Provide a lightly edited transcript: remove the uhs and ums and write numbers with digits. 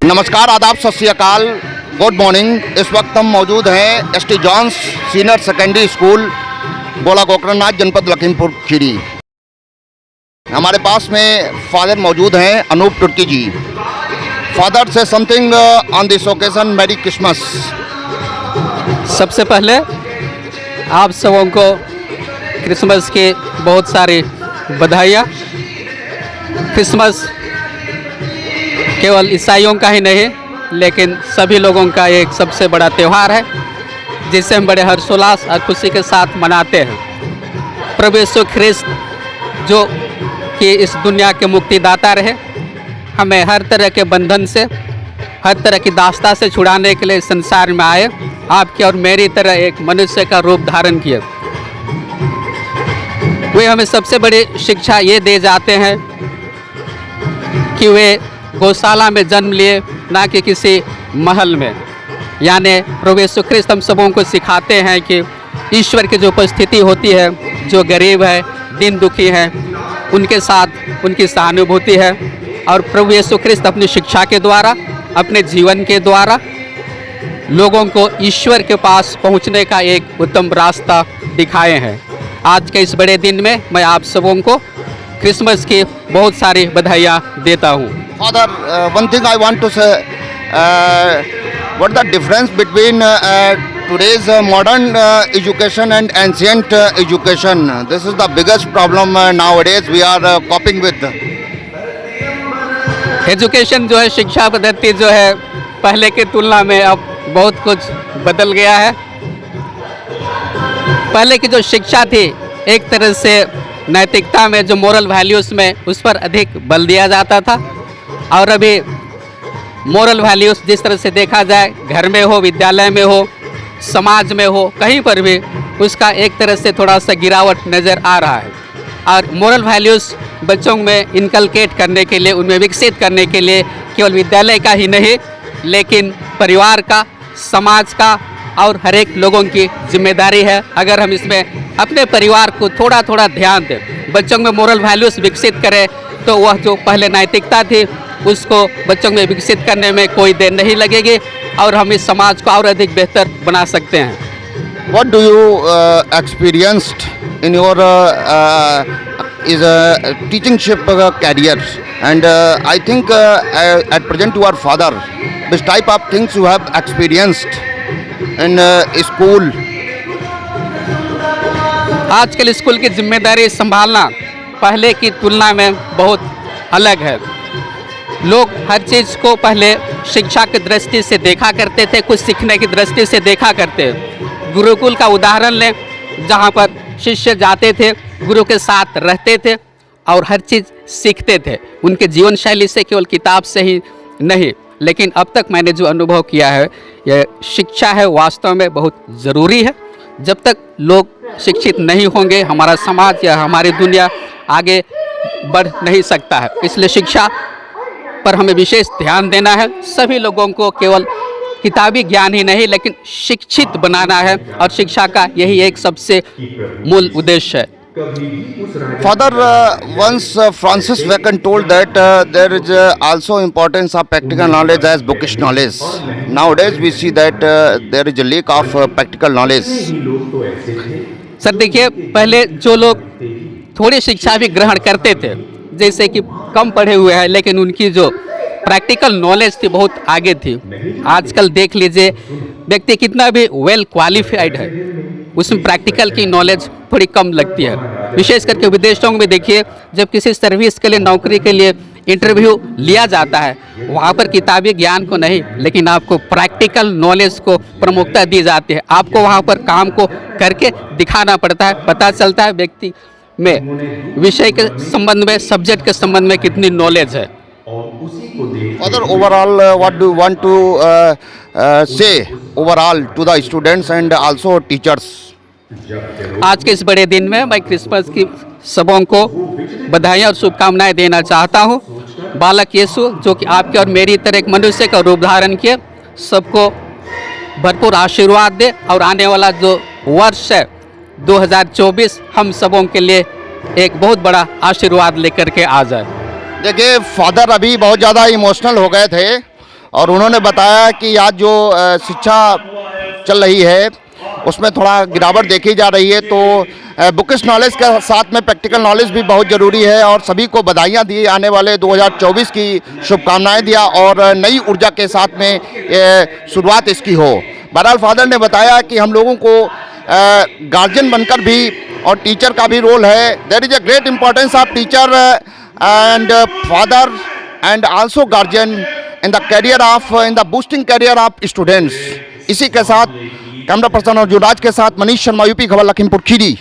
नमस्कार, आदाब, सत श्री अकाल, गुड मॉर्निंग। इस वक्त हम मौजूद हैं S T. John's senior secondary school, Gola Gokarannath, जनपद लखीमपुर खीरी। हमारे पास में फादर मौजूद हैं, अनूप तुर्की जी। फादर से something on this occasion, merry Christmas. सबसे पहले आप सबों को क्रिसमस की बहुत सारी बधाइयाँ। क्रिसमस केवल ईसाइयों का ही नहीं, लेकिन सभी लोगों का एक सबसे बड़ा त्यौहार है, जिसे हम बड़े हर्षोल्लास और खुशी के साथ मनाते हैं। प्रभु यीशु ख्रिस्त जो कि इस दुनिया के मुक्तिदाता रहे, हमें हर तरह के बंधन से, हर तरह की दास्ता से छुड़ाने के लिए संसार में आए, आपकी और मेरी तरह एक मनुष्य का रूप धारण किए। वे हमें सबसे बड़ी शिक्षा ये दे जाते हैं कि वे गौशाला में जन्म लिए, ना कि किसी महल में। यानी प्रभु यीशु ख्रिस्त हम सबों को सिखाते हैं कि ईश्वर की जो उपस्थिति होती है, जो गरीब है, दीन दुखी है, उनके साथ उनकी सहानुभूति है। और प्रभु यीशु ख्रिस्त अपनी शिक्षा के द्वारा, अपने जीवन के द्वारा लोगों को ईश्वर के पास पहुंचने का एक उत्तम रास्ता दिखाए हैं। आज के इस बड़े दिन में मैं आप सबों को क्रिसमस की बहुत सारी बधाइयाँ देता हूँ। Father, one thing I want to say, what the difference between today's modern education and ancient education? This is the biggest problem nowadays we are coping with. Education जो है, शिक्षा पद्धति जो है, पहले की तुलना में अब बहुत कुछ बदल गया है। पहले की जो शिक्षा थी, एक तरह से नैतिकता में, जो मोरल वैल्यूज़ में, उस पर अधिक बल दिया जाता था। और अभी मोरल वैल्यूज़ जिस तरह से देखा जाए, घर में हो, विद्यालय में हो, समाज में हो, कहीं पर भी उसका एक तरह से थोड़ा सा गिरावट नज़र आ रहा है। और मोरल वैल्यूज़ बच्चों में इनकलकेट करने के लिए, उनमें विकसित करने के लिए केवल विद्यालय का ही नहीं, लेकिन परिवार का, समाज का और हर एक लोगों की जिम्मेदारी है। अगर हम इसमें अपने परिवार को थोड़ा थोड़ा ध्यान दें, बच्चों में मोरल वैल्यूज़ विकसित करें, तो वह जो पहले नैतिकता थी उसको बच्चों में विकसित करने में कोई देर नहीं लगेगी और हम इस समाज को और अधिक बेहतर बना सकते हैं। What do you experienced in your is a teachingship career? And I think at present you are father. Which type of things you have experienced in school? आजकल स्कूल की जिम्मेदारी संभालना पहले की तुलना में बहुत अलग है। लोग हर चीज़ को पहले शिक्षा की दृष्टि से देखा करते थे, कुछ सीखने की दृष्टि से देखा करते। गुरुकुल का उदाहरण लें, जहाँ पर शिष्य जाते थे, गुरु के साथ रहते थे और हर चीज़ सीखते थे, उनके जीवन शैली से, केवल किताब से ही नहीं। लेकिन अब तक मैंने जो अनुभव किया है, यह शिक्षा है वास्तव में बहुत ज़रूरी है। जब तक लोग शिक्षित नहीं होंगे, हमारा समाज या हमारी दुनिया आगे बढ़ नहीं सकता है। इसलिए शिक्षा पर हमें विशेष ध्यान देना है। सभी लोगों को केवल किताबी ज्ञान ही नहीं, लेकिन शिक्षित बनाना है, और शिक्षा का यही एक सबसे मूल उद्देश्य है। Father, once Francis Bacon told that there is also importance of practical knowledge as bookish knowledge. Nowadays we see that there is a lack of practical knowledge. Sir देखिए, पहले जो लोग थोड़ी शिक्षा भी ग्रहण करते थे, जैसे कि कम पढ़े हुए हैं, लेकिन उनकी जो प्रैक्टिकल नॉलेज थी बहुत आगे थी। आजकल देख लीजिए, व्यक्ति कितना भी वेल क्वालिफाइड है, उसमें प्रैक्टिकल की नॉलेज थोड़ी कम लगती है। विशेष करके विदेशों में देखिए, जब किसी सर्विस के लिए, नौकरी के लिए इंटरव्यू लिया जाता है, वहाँ पर किताबी ज्ञान को नहीं, लेकिन आपको प्रैक्टिकल नॉलेज को प्रमुखता दी जाती है। आपको वहाँ पर काम को करके दिखाना पड़ता है, पता चलता है व्यक्ति में विषय के संबंध में, सब्जेक्ट के संबंध में कितनी नॉलेज है। Father, overall, what do you want to say overall to the students and also teachers? आज के इस बड़े दिन में मैं क्रिसमस की सबों को बधाइयाँ और शुभकामनाएं देना चाहता हूँ। बालक यीशु जो कि आपके और मेरी तरह एक मनुष्य का रूप धारण किए, सबको भरपूर आशीर्वाद दे और आने वाला जो वर्ष है 2024 हम सबों के लिए एक बहुत बड़ा आशीर्वाद लेकर के आ जाए। देखिए फादर अभी बहुत ज़्यादा इमोशनल हो गए थे और उन्होंने बताया कि आज जो शिक्षा चल रही है उसमें थोड़ा गिरावट देखी जा रही है, तो बुकिश नॉलेज के साथ में प्रैक्टिकल नॉलेज भी बहुत ज़रूरी है। और सभी को बधाइयाँ दी, आने वाले 2024 की शुभकामनाएं दिया और नई ऊर्जा के साथ में शुरुआत इसकी हो। बहरहाल फादर ने बताया कि हम लोगों को गार्जियन बनकर भी और टीचर का भी रोल है। There is a great importance of teacher and father and also guardian in the career of in the boosting career of students. इसी के साथ कैमरा पर्सन और युवराज के साथ मनीष शर्मा, यूपी खबर, लखीमपुर खीरी।